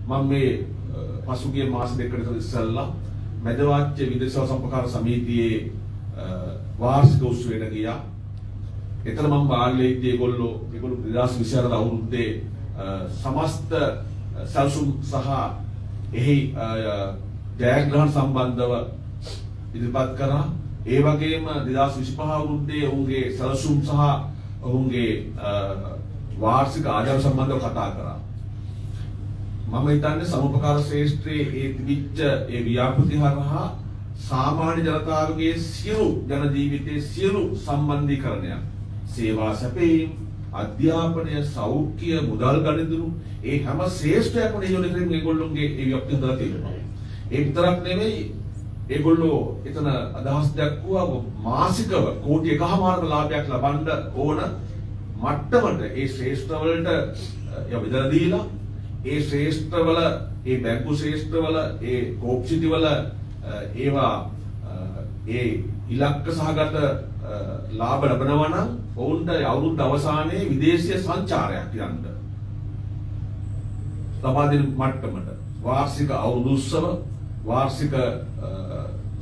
මම මේ පසුගිය මාස දෙකකට ඉස්සෙල්ලා මැදවාච්‍ය විදේශ සම්පකාර සමිතියේ වාර්ෂික උත්සවයට ගියා. එතන මම බාල්ලේදී ඒගොල්ලෝ 2024 අවුරුද්දේ සමස්ත සල්සුම් සහ එහි ජයග්‍රහණ සම්බන්ධව ඉදිරිපත් කරා. ඒ වගේම 2025 අවුරුද්දේ ඔවුන්ගේ සල්සුම් සහ ඔවුන්ගේ වාර්ෂික ආදායම සම්බන්ධව කතා කරා. මම හිතන්නේ සමුපකාර ශ්‍රේෂ්ඨයේ ඒ තිබිච්ච ඒ ව්‍යාපෘති හරහා සාමාන්‍ය ජනතාවගේ සියලු ජන ජීවිතයේ සියලු සම්බන්ධීකරණයක් සේවා සැපයීම අධ්‍යාපනය සෞඛ්‍ය මුදල් ගනුදෙනු ඒ හැම ශ්‍රේෂ්ඨයක්ම නියෝජනය මේගොල්ලෝගේ ඒ ව්‍යාපෘති හදලා තියෙනවා. ඒ විතරක් නෙවෙයි ඒගොල්ලෝ එතන අදහස් දක්වුවා මාසිකව කෝටි 1.5ක ලාභයක් ලබන්න ඕන මට්ටමට ඒ ශ්‍රේෂ්ඨ වලට යොදලා දීලා ඒ ශ්‍රේෂ්ඨවල ඒ බැංකු ශ්‍රේෂ්ඨවල ඒ කෝප්සිටි වල ඒවා ඒ ඉලක්ක සහගත ලාභ ලබනවා නම් ඔවුන්ට අවුරුද්ද අවසානයේ විදේශීය සංචාරයක් යන්න ලබා දෙන මට්ටමට වාර්ෂික අවුරුදු උත්සව වාර්ෂික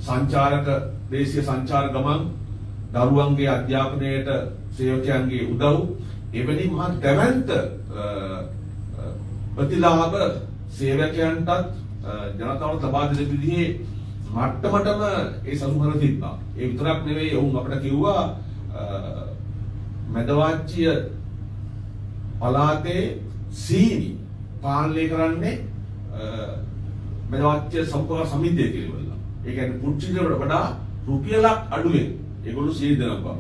සංචාරක දේශීය සංචාර ගමන් දරුවන්ගේ අධ්‍යාපනයට සේවකයන්ගේ උදව් එවැනි මහා දැවැන්ත ප්‍රතිලාභ සේවකයන්ටත් ජනතාවට ලබා දෙන විදිහේ මට්ටමටම ඒ සමුහර තිබ්බා. ඒ විතරක් නෙවෙයි ඔවුන් අපිට කිව්වා මැදවාච්‍ය පළාතේ සීනි පාලනය කරන්නේ මැදවාච්‍ය සම්පූර්ණ සමිතිය කියලා. ඒ කියන්නේ පුංචිකට වඩා රුපියලක් අඩුවෙන් ඒගොල්ලෝ සීනි දෙනවා.